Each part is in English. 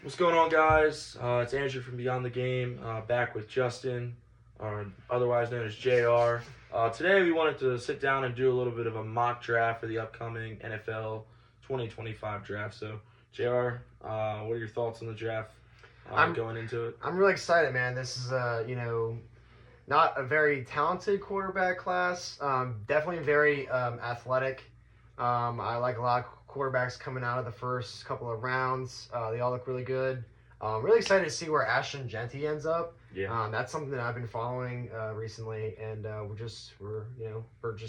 What's going on, guys? It's Andrew from Beyond the Game, back with Justin, otherwise known as JR. Today, we wanted to sit down and do a little bit of a mock draft for the upcoming NFL 2025 draft. So, JR, what are your thoughts on the draft I'm going into it? I'm really excited, man. This is not a very talented quarterback class. Definitely very athletic. I like a lot of quarterbacks coming out of the first couple of rounds. They all look really good. Really excited to see where Ashton Genty ends up. Yeah. That's something that I've been following recently, and we're just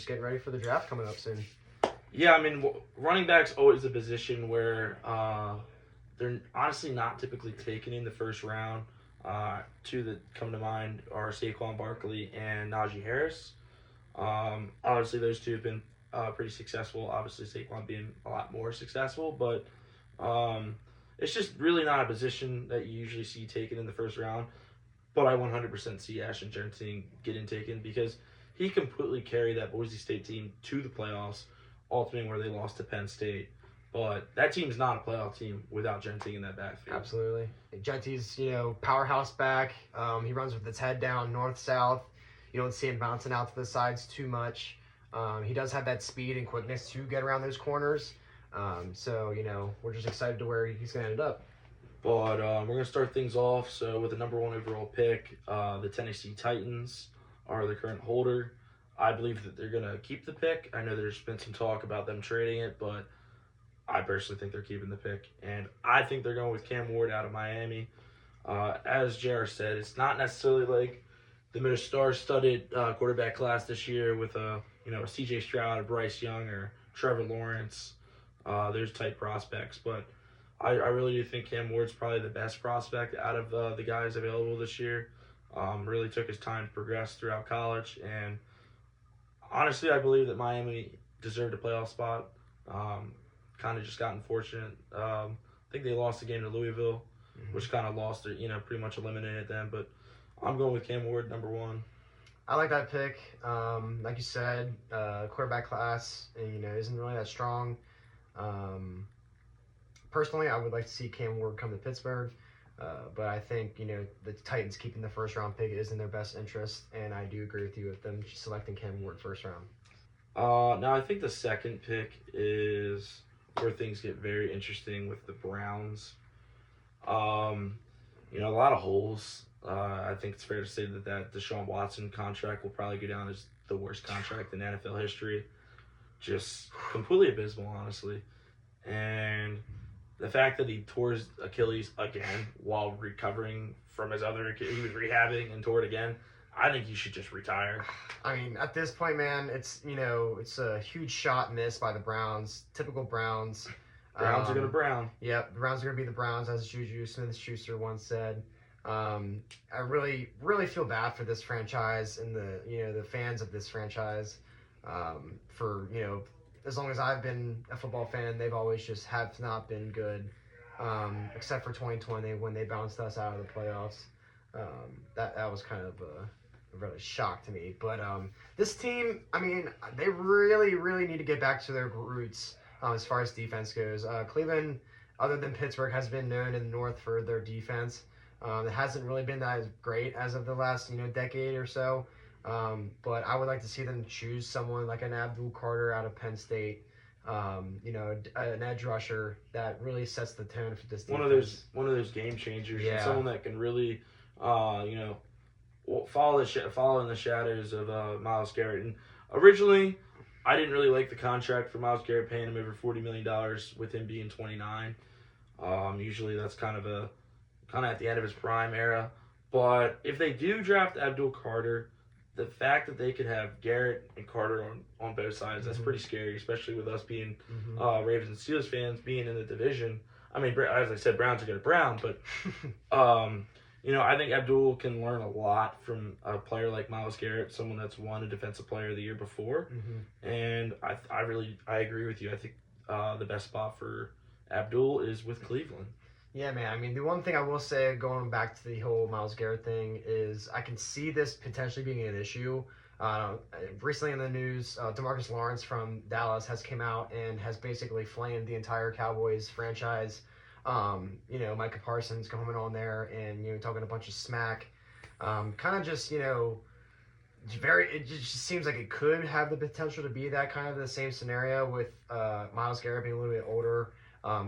getting ready for the draft coming up soon. Yeah, I mean, running back's always a position where they're honestly not typically taken in the first round. Two that come to mind are Saquon Barkley and Najee Harris. Obviously, those two have been pretty successful. Obviously, Saquon being a lot more successful, but it's just really not a position that you usually see taken in the first round. But I 100% see Ashton Jensen getting taken because he completely carried that Boise State team to the playoffs, ultimately where they lost to Penn State. But that team's not a playoff team without Genting in that backfield. Absolutely. Genty's, powerhouse back. He runs with his head down, north south. You don't see him bouncing out to the sides too much. He does have that speed and quickness to get around those corners. We're just excited to where he's going to end up. But we're going to start things off. So with the number one overall pick, the Tennessee Titans are the current holder. I believe that they're going to keep the pick. I know there's been some talk about them trading it, but I personally think they're keeping the pick. And I think they're going with Cam Ward out of Miami. As JR said, it's not necessarily like the most star-studded quarterback class this year with a C.J. Stroud, or Bryce Young, or Trevor Lawrence. There's type prospects, but I really do think Cam Ward's probably the best prospect out of the guys available this year. Really took his time to progress throughout college, and honestly, I believe that Miami deserved a playoff spot. Kind of just got unfortunate. I think they lost the game to Louisville, which kind of lost it, pretty much eliminated them. But I'm going with Cam Ward, number one. I like that pick. Like you said, quarterback class, isn't really that strong. Personally, I would like to see Cam Ward come to Pittsburgh, but I think the Titans keeping the first round pick is in their best interest, and I do agree with you with them selecting Cam Ward first round. Now I think the second pick is where things get very interesting with the Browns. A lot of holes. I think it's fair to say that Deshaun Watson contract will probably go down as the worst contract in NFL history. Just completely abysmal, honestly. And the fact that he tore his Achilles again while recovering from his other Achilles, he was rehabbing and tore it again. I think he should just retire. I mean, at this point, man, it's a huge shot missed by the Browns. Typical Browns. Browns are gonna brown. Yep, the Browns are gonna be the Browns, as Juju Smith-Schuster once said. I really, really feel bad for this franchise and the fans of this franchise. For as long as I've been a football fan, they've always just have not been good, except for 2020 when they bounced us out of the playoffs. That was kind of a really shock to me. But this team, I mean, they really, really need to get back to their roots as far as defense goes. Cleveland, other than Pittsburgh, has been known in the North for their defense. It hasn't really been that great as of the last decade or so. But I would like to see them choose someone like an Abdul Carter out of Penn State, an edge rusher that really sets the tone for this defense. One of those game changers. Yeah. Someone that can really, follow in the shadows of Myles Garrett. And originally, I didn't really like the contract for Myles Garrett, paying him over $40 million with him being 29. Usually that's kind of at the end of his prime era. But if they do draft Abdul Carter, the fact that they could have Garrett and Carter on both sides, that's pretty scary, especially with us being Ravens and Steelers fans, being in the division. I mean, as I said, Browns are going to Brown, but I think Abdul can learn a lot from a player like Myles Garrett, someone that's won a Defensive Player of the Year before. And I agree with you. I think the best spot for Abdul is with Cleveland. Yeah, man. I mean, the one thing I will say, going back to the whole Myles Garrett thing, is I can see this potentially being an issue. Recently in the news, DeMarcus Lawrence from Dallas has came out and has basically flamed the entire Cowboys franchise Micah Parsons coming on there and talking a bunch of smack. Kind of just it just seems like it could have the potential to be that kind of the same scenario with Myles Garrett being a little bit older,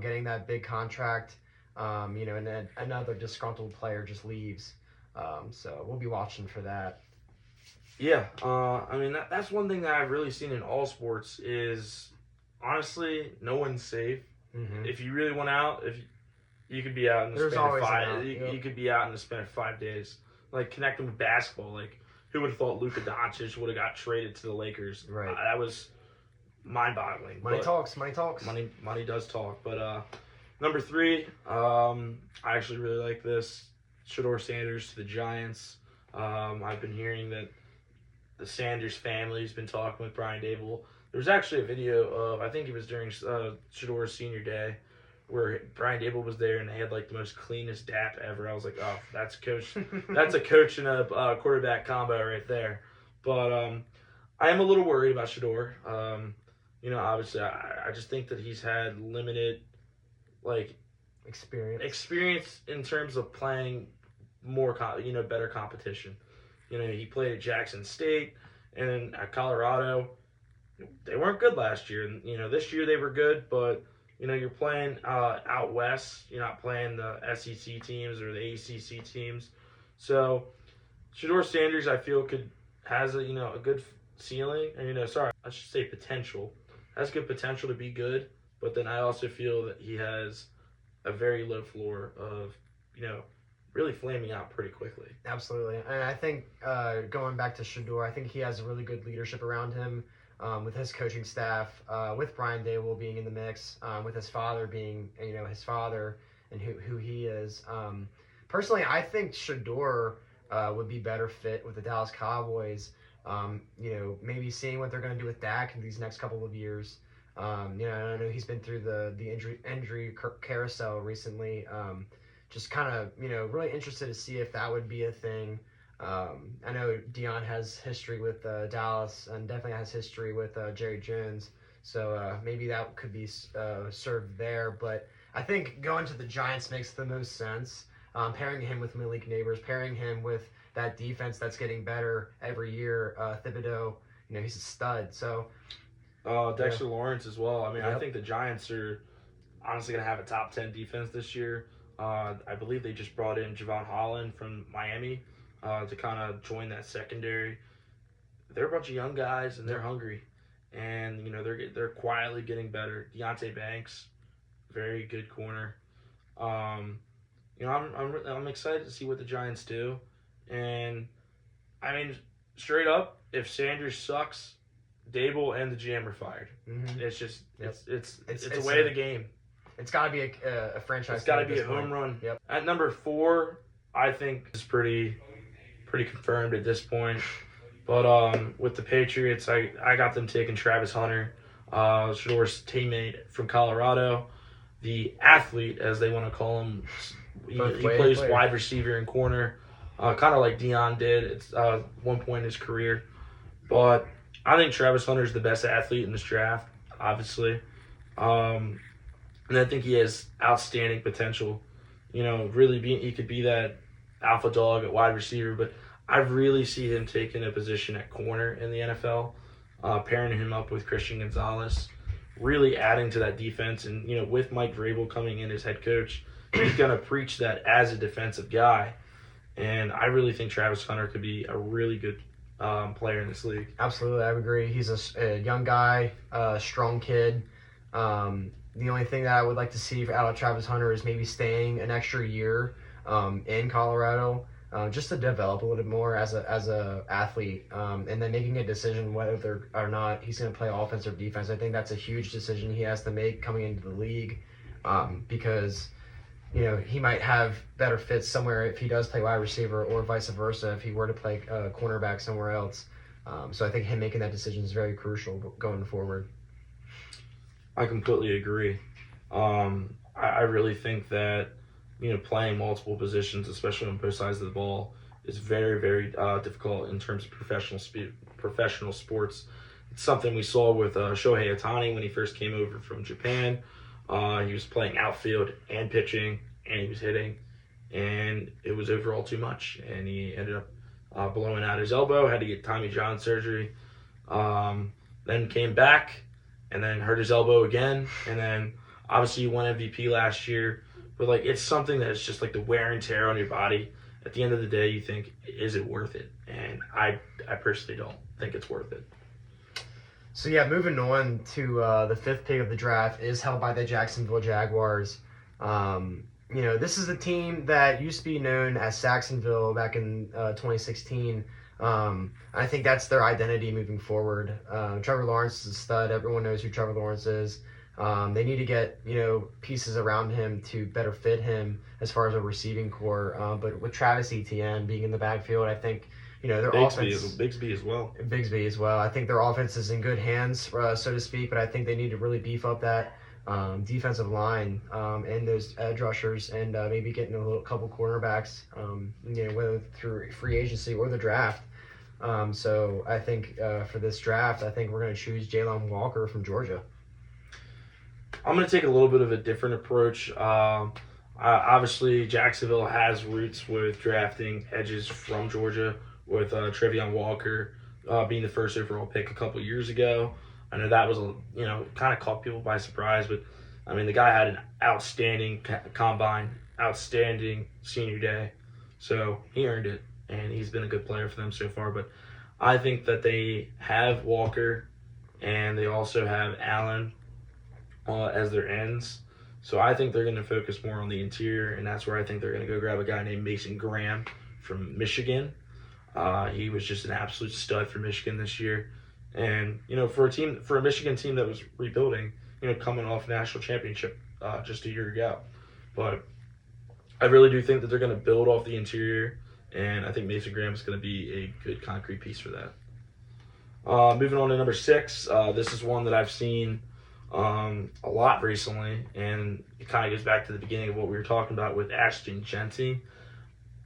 getting that big contract, and then another disgruntled player just leaves. So we'll be watching for that. Yeah, that's one thing that I've really seen in all sports is honestly no one's safe. Mm-hmm. If you really want out, if you could be out in the span of 5, you could be out in the span of 5 days. Like connecting with basketball, like who would have thought Luka Doncic would have got traded to the Lakers? Right, that was mind-boggling. Money talks. Money does talk. But number 3, I actually really like this. Shedeur Sanders to the Giants. I've been hearing that the Sanders family's been talking with Brian Daboll. There was actually a video of, I think it was during Shedeur's senior day, where Brian Daboll was there and they had like the most cleanest dap ever. I was like, oh, that's a coach. That's a coach and a quarterback combo right there. But I am a little worried about Shedeur. Obviously, I just think that he's had limited experience in terms of playing more better competition. He played at Jackson State and at Colorado. They weren't good last year, and this year they were good, but you're playing out west. You're not playing the SEC teams or the ACC teams. So Shedeur Sanders, I feel, has a good ceiling, and I should say potential. Has good potential to be good, but then I also feel that he has a very low floor of really flaming out pretty quickly. Absolutely, and I think going back to Shedeur, I think he has really good leadership around him. With his coaching staff, with Brian Daboll being in the mix, with his father being, his father and who he is. Personally, I think Shedeur would be better fit with the Dallas Cowboys. Maybe seeing what they're going to do with Dak in these next couple of years. I know he's been through the injury carousel recently. Just kind of, really interested to see if that would be a thing. I know Dion has history with Dallas and definitely has history with Jerry Jones, so maybe that could be served there. But I think going to the Giants makes the most sense. Pairing him with Malik Neighbors, pairing him with that defense that's getting better every year. Thibodeau, he's a stud. So Dexter Lawrence as well. Yep. I think the Giants are honestly going to have a top 10 defense this year. I believe they just brought in Javon Holland from Miami. To kind of join that secondary. They're a bunch of young guys and they're hungry, and they're quietly getting better. Deonte Banks, very good corner. I'm excited to see what the Giants do, and straight up, if Sanders sucks, Daboll and the GM are fired. Mm-hmm. It's just it's a way of the game. It's got to be a franchise. It's got to be a home run. Yep. At number 4, I think is pretty confirmed at this point. But with the Patriots, I got them taking Travis Hunter, Shedeur's teammate from Colorado, the athlete, as they want to call him. He plays wide receiver and corner, kind of like Dion did at one point in his career. But I think Travis Hunter is the best athlete in this draft, obviously. And I think he has outstanding potential. He could be that alpha dog at wide receiver, but I really see him taking a position at corner in the NFL, pairing him up with Christian Gonzalez, really adding to that defense. And, with Mike Vrabel coming in as head coach, he's going to preach that as a defensive guy. And I really think Travis Hunter could be a really good player in this league. Absolutely, I would agree. He's a young guy, strong kid. The only thing that I would like to see out of Travis Hunter is maybe staying an extra year in Colorado. Just to develop a little bit more as a athlete, and then making a decision whether or not he's going to play offense or defense. I think that's a huge decision he has to make coming into the league, because he might have better fits somewhere if he does play wide receiver, or vice versa if he were to play cornerback somewhere else. So I think him making that decision is very crucial going forward. I completely agree. I really think that playing multiple positions, especially on both sides of the ball, is very, very difficult in terms of professional sports. It's something we saw with Shohei Ohtani when he first came over from Japan. He was playing outfield and pitching, and he was hitting, and it was overall too much. And he ended up blowing out his elbow, had to get Tommy John surgery. Then came back, and then hurt his elbow again, and then obviously he won MVP last year. But like, it's something that's just like the wear and tear on your body. At the end of the day, you think, is it worth it? And I personally don't think it's worth it. So yeah, moving on to the fifth pick of the draft is held by the Jacksonville Jaguars. This is a team that used to be known as Saxonville back in 2016. I think that's their identity moving forward. Trevor Lawrence is a stud. Everyone knows who Trevor Lawrence is. They need to get pieces around him to better fit him as far as a receiving core. But with Travis Etienne being in the backfield, I think their offense. Bigsby as well. Bigsby as well. I think their offense is in good hands, so to speak. But I think they need to really beef up that defensive line and those edge rushers, and maybe getting a couple cornerbacks, whether through free agency or the draft. So I think for this draft, I think we're going to choose Jalen Walker from Georgia. I'm going to take a little bit of a different approach. Obviously, Jacksonville has roots with drafting edges from Georgia, with Trevion Walker being the first overall pick a couple years ago. I know that was, kind of caught people by surprise, but I mean, the guy had an outstanding combine, outstanding senior day, so he earned it, and he's been a good player for them so far. But I think that they have Walker, and they also have Allen as their ends. So I think they're going to focus more on the interior, and that's where I think they're going to go grab a guy named Mason Graham from Michigan. He was just an absolute stud for Michigan this year. And, for a Michigan team that was rebuilding, coming off national championship just a year ago. But I really do think that they're going to build off the interior, and I think Mason Graham is going to be a good concrete piece for that. Moving on to number 6, this is one that I've seen a lot recently, and it kind of goes back to the beginning of what we were talking about with Ashton Jeanty.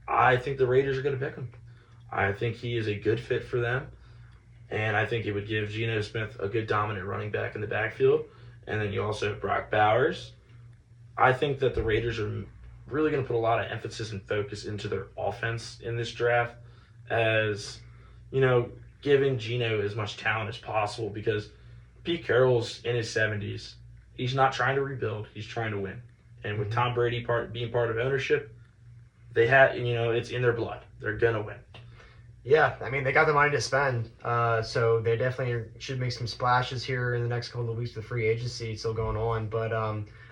I think the Raiders are going to pick him. I think he is a good fit for them, and I think it would give Geno Smith a good dominant running back in the backfield, and then you also have Brock Bowers. I think that the Raiders are really going to put a lot of emphasis and focus into their offense in this draft, as, giving Geno as much talent as possible, because Pete Carroll's in his 70s. He's not trying to rebuild. He's trying to win. And with Tom Brady being part of ownership, they have, it's in their blood. They're going to win. Yeah, I mean, they got the money to spend, so they definitely should make some splashes here in the next couple of weeks with free agency still going on. But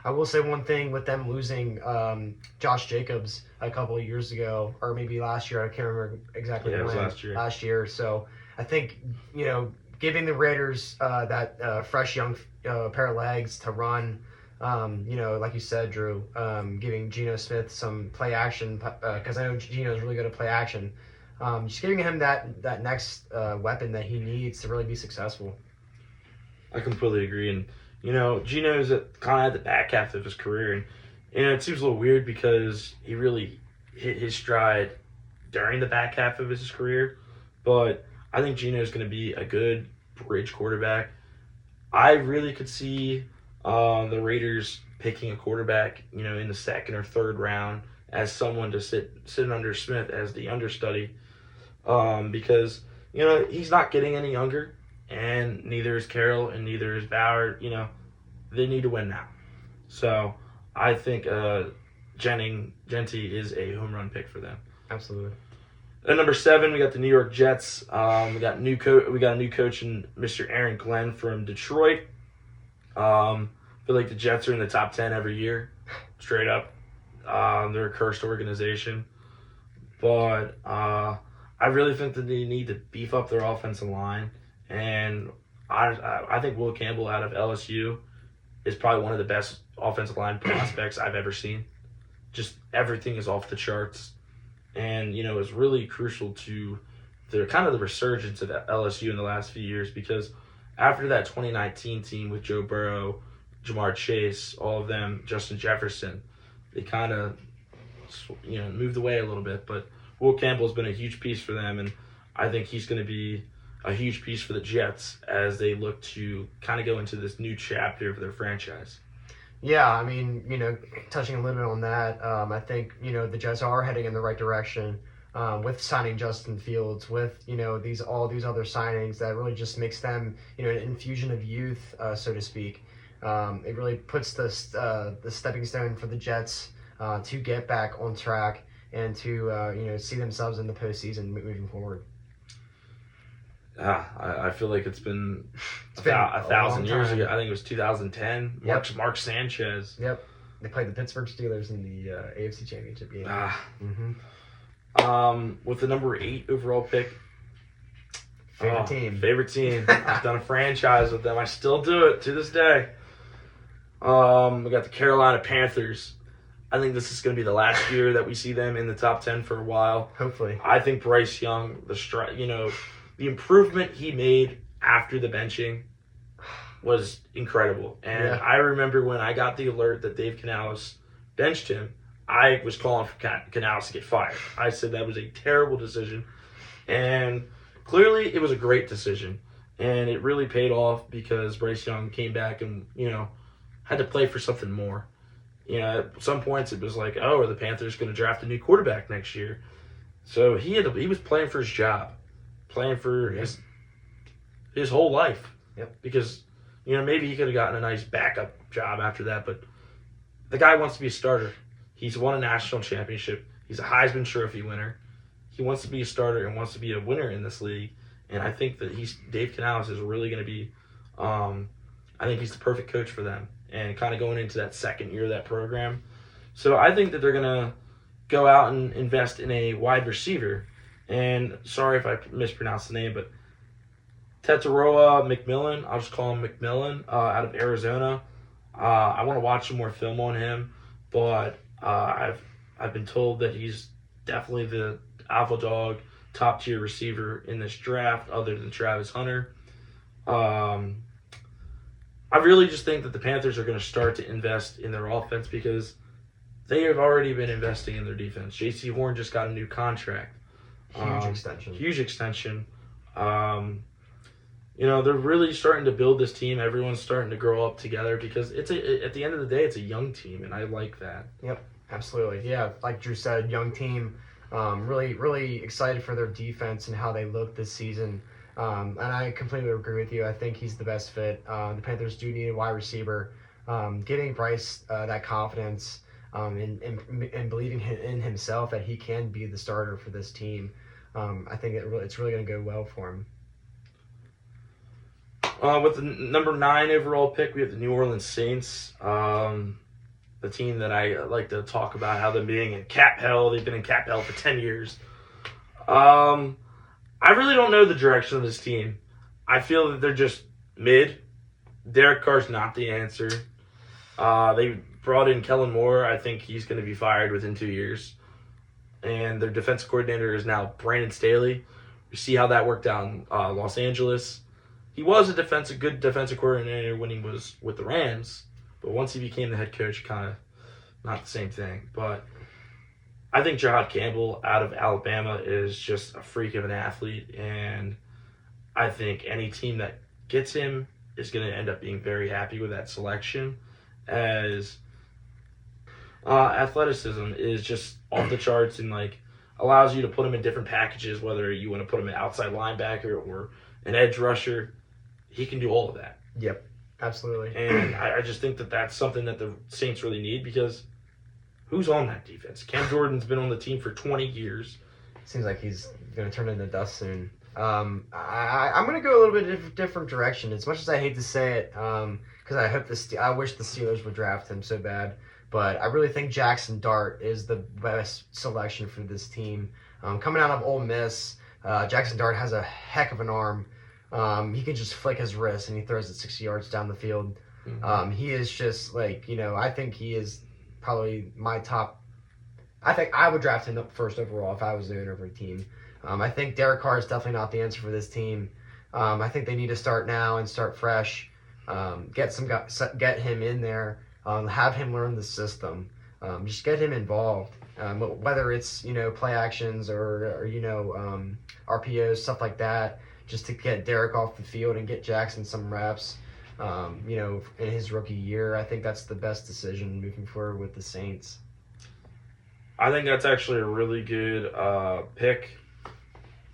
I will say one thing with them losing Josh Jacobs a couple of years ago, or maybe last year. I can't remember exactly when. It was last year. Last year. So I think, giving the Raiders that fresh young pair of legs to run, like you said, Drew, giving Geno Smith some play action, because I know Geno's really good at play action. Just giving him that next weapon that he needs to really be successful. I completely agree. And, Geno's kind of at the back half of his career. And, it seems a little weird because he really hit his stride during the back half of his career. But I think Geno's going to be a good bridge quarterback. I really could see the Raiders picking a quarterback, in the second or third round as someone to sit under Smith as the understudy. Because, he's not getting any younger, and neither is Carroll and neither is Bauer. They need to win now. So I think Jeanty is a home run pick for them. Absolutely. At number 7, we got the New York Jets. We got a new coach in Mr. Aaron Glenn from Detroit. I feel like the Jets are in the top 10 every year, straight up. They're a cursed organization, but I really think that they need to beef up their offensive line, and I think Will Campbell out of LSU is probably one of the best offensive line prospects I've ever seen. Just everything is off the charts. And, it's really crucial to the resurgence of LSU in the last few years, because after that 2019 team with Joe Burrow, Jamar Chase, all of them, Justin Jefferson, they kind of, moved away a little bit. But Will Campbell's been a huge piece for them, and I think he's going to be a huge piece for the Jets as they look to kind of go into this new chapter of their franchise. Yeah, I mean, touching a little bit on that, I think the Jets are heading in the right direction with signing Justin Fields, with all these other signings that really just makes them an infusion of youth, so to speak. It really puts the stepping stone for the Jets to get back on track and to see themselves in the postseason moving forward. I feel like it's been It's a been a a thousand long years time. ago. I think it was 2010. Yep. Mark Sanchez. Yep. They played the Pittsburgh Steelers in the AFC Championship game. Ah. Mm-hmm. With the number 8 overall pick. Favorite team. Favorite team. I've done a franchise with them. I still do it to this day. We got the Carolina Panthers. I think this is going to be the last year that we see them in the top 10 for a while. Hopefully. I think Bryce Young, the improvement he made after the benching was incredible. And Yeah. I remember when I got the alert that Dave Canales benched him, I was calling for Canales to get fired. I said that was a terrible decision. And clearly it was a great decision. And it really paid off because Bryce Young came back and, had to play for something more. At some points it was like, oh, are the Panthers going to draft a new quarterback next year? So he was playing for his job, playing for his whole life. Yep. Because, maybe he could have gotten a nice backup job after that, but the guy wants to be a starter. He's won a national championship. He's a Heisman Trophy winner. He wants to be a starter and wants to be a winner in this league. And I think that Dave Canales is really going to be, I think he's the perfect coach for them. And kind of going into that second year of that program. So I think that they're going to go out and invest in a wide receiver. And sorry if I mispronounced the name, but Tetaroa McMillan, I'll just call him McMillan, out of Arizona. I want to watch some more film on him, but I've been told that he's definitely the alpha dog, top tier receiver in this draft, other than Travis Hunter. I really just think that the Panthers are going to start to invest in their offense because they have already been investing in their defense. J.C. Horn just got a new contract. Huge extension. They're really starting to build this team. Everyone's starting to grow up together because at the end of the day, it's a young team, and I like that. Yep, absolutely. Yeah, like Drew said, young team. Really, really excited for their defense and how they look this season. And I completely agree with you. I think he's the best fit. The Panthers do need a wide receiver. Giving Bryce that confidence and believing in himself that he can be the starter for this team, I think it's really going to go well for him. With the number 9 overall pick, we have the New Orleans Saints. The team that I like to talk about how them being in cap hell. They've been in cap hell for 10 years. I really don't know the direction of this team. I feel that they're just mid. Derek Carr's not the answer. They brought in Kellen Moore. I think he's going to be fired within 2 years. And their defense coordinator is now Brandon Staley. We see how that worked out in Los Angeles. He was a good defensive coordinator when he was with the Rams. But once he became the head coach, kind of not the same thing. But I think Jahad Campbell out of Alabama is just a freak of an athlete, and I think any team that gets him is going to end up being very happy with that selection, as athleticism is just off the charts and allows you to put him in different packages, whether you want to put him an outside linebacker or an edge rusher. He can do all of that. Yep, absolutely. And I just think that that's something that the Saints really need because who's on that defense? Cam Jordan's been on the team for 20 years. Seems like he's going to turn into dust soon. I'm going to go a little bit different direction. As much as I hate to say it, because I wish the Steelers would draft him so bad. But I really think Jackson Dart is the best selection for this team. Coming out of Ole Miss, Jackson Dart has a heck of an arm. He can just flick his wrist and he throws it 60 yards down the field. Mm-hmm. He is just I think he is probably my top. I think I would draft him first overall if I was the owner of a team. I think Derek Carr is definitely not the answer for this team. I think they need to start now and start fresh. Get him in there. Have him learn the system. Just get him involved. Whether it's play actions or RPOs, stuff like that, just to get Derek off the field and get Jackson some reps. in his rookie year. I think that's the best decision moving forward with the Saints. I think that's actually a really good pick.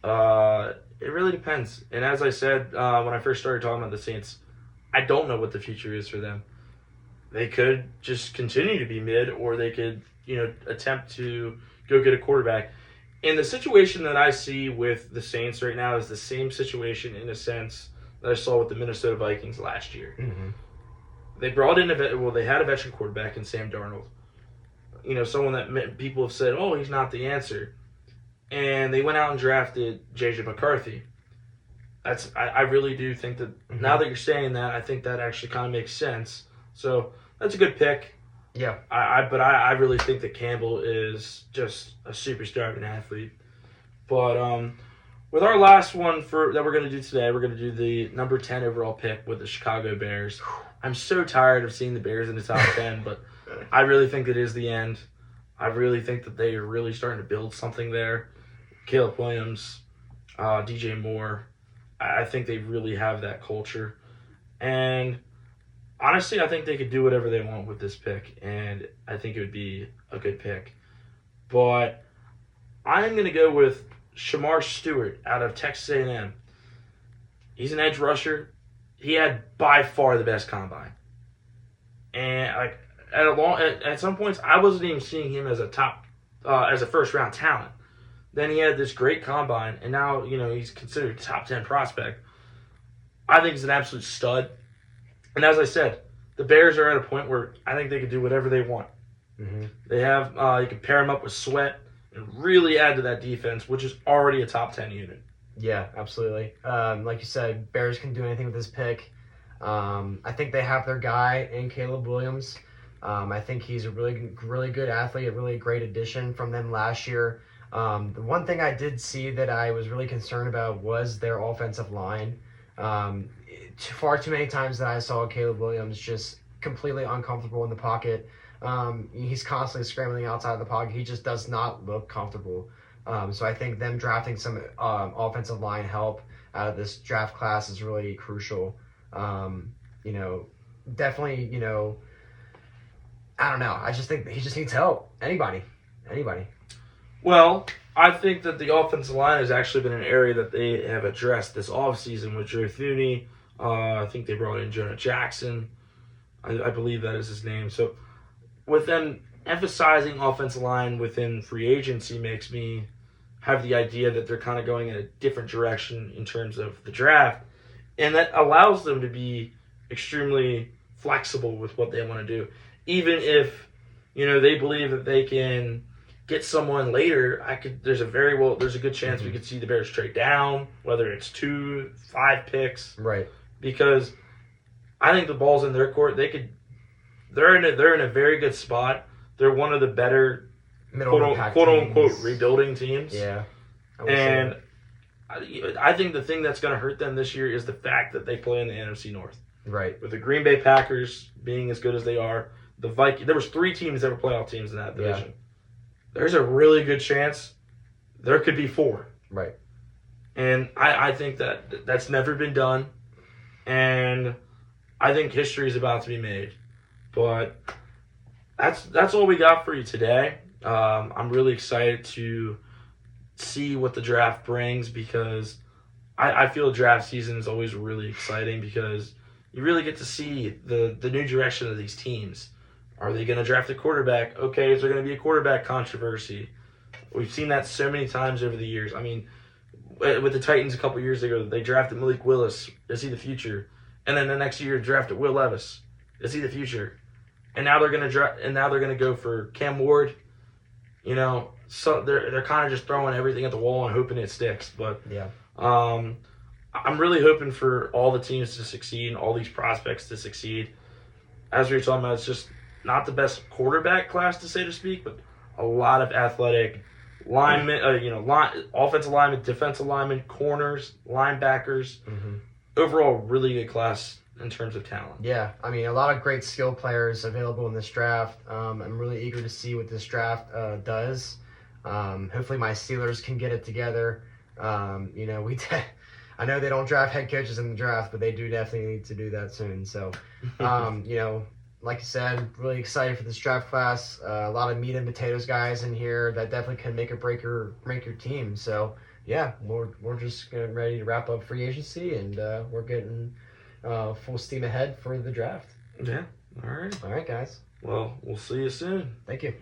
It really depends. And as I said when I first started talking about the Saints, I don't know what the future is for them. They could just continue to be mid, or they could, attempt to go get a quarterback. And the situation that I see with the Saints right now is the same situation in a sense that I saw with the Minnesota Vikings last year. Mm-hmm. They brought in they had a veteran quarterback in Sam Darnold. Someone that people have said, oh, he's not the answer. And they went out and drafted J.J. McCarthy. I really do think that now that you're saying that, I think that actually kind of makes sense. So that's a good pick. Yeah. But I really think that Campbell is just a superstar of an athlete. But with our last one that we're going to do today, we're going to do the number 10 overall pick with the Chicago Bears. I'm so tired of seeing the Bears in the top 10, but I really think it is the end. I really think that they are really starting to build something there. Caleb Williams, DJ Moore, I think they really have that culture. And honestly, I think they could do whatever they want with this pick, and I think it would be a good pick. But I'm going to go with Shamar Stewart out of Texas A&M. He's an edge rusher. He had by far the best combine. And at some points, I wasn't even seeing him as a first-round talent. Then he had this great combine, and now, he's considered a top 10 prospect. I think he's an absolute stud. And as I said, the Bears are at a point where I think they can do whatever they want. Mm-hmm. They have, you can pair them up with Sweat and really add to that defense, which is already a top 10 unit. Yeah, absolutely. Like you said, Bears can do anything with this pick. I think they have their guy in Caleb Williams. I think he's a really, really good athlete, a really great addition from them last year. The one thing I did see that I was really concerned about was their offensive line. Far too many times that I saw Caleb Williams just completely uncomfortable in the pocket. He's constantly scrambling outside of the pocket. He just does not look comfortable. So I think them drafting some offensive line help out of this draft class is really crucial. Definitely, I don't know. I just think he just needs help. Anybody. Well, I think that the offensive line has actually been an area that they have addressed this offseason with Joe Thuney. I think they brought in Jonah Jackson. I believe that is his name. So with them emphasizing offensive line within free agency makes me have the idea that they're kind of going in a different direction in terms of the draft. And that allows them to be extremely flexible with what they want to do. Even if, they believe that they can get someone later, there's a good chance we could see the Bears trade down, whether it's 2, 5 picks. Right. Because I think the ball's in their court. They're in a very good spot. They're one of the better quote unquote rebuilding teams. Yeah. And I think the thing that's going to hurt them this year is the fact that they play in the NFC North. Right. With the Green Bay Packers being as good as they are, the Vikings. There was 3 teams that were playoff teams in that division. Yeah. There's a really good chance there could be 4. Right. And I think that's never been done. And I think history is about to be made. But that's all we got for you today. I'm really excited to see what the draft brings because I feel draft season is always really exciting because you really get to see the new direction of these teams. Are they going to draft a quarterback? Okay, is there going to be a quarterback controversy? We've seen that so many times over the years. I mean, with the Titans a couple years ago, they drafted Malik Willis. Is he the future? And then the next year, drafted Will Levis. Is he the future? And now they're going to go for Cam Ward. So they're kind of just throwing everything at the wall and hoping it sticks. But yeah, I'm really hoping for all the teams to succeed and all these prospects to succeed. As we were talking about, it's just not the best quarterback class to say to speak, but a lot of athletic linemen, offensive linemen, defensive linemen, corners, linebackers. Mm-hmm. Overall, really good class in terms of talent. Yeah, I mean, a lot of great skill players available in this draft. I'm really eager to see what this draft does. Hopefully my Steelers can get it together. I know they don't draft head coaches in the draft, but they do definitely need to do that soon. So, you know, like you said, really excited for this draft class. A lot of meat and potatoes guys in here that definitely can make your team. So yeah, we're just getting ready to wrap up free agency, and we're getting full steam ahead for the draft. Yeah. All right. All right, guys. Well, we'll see you soon. Thank you.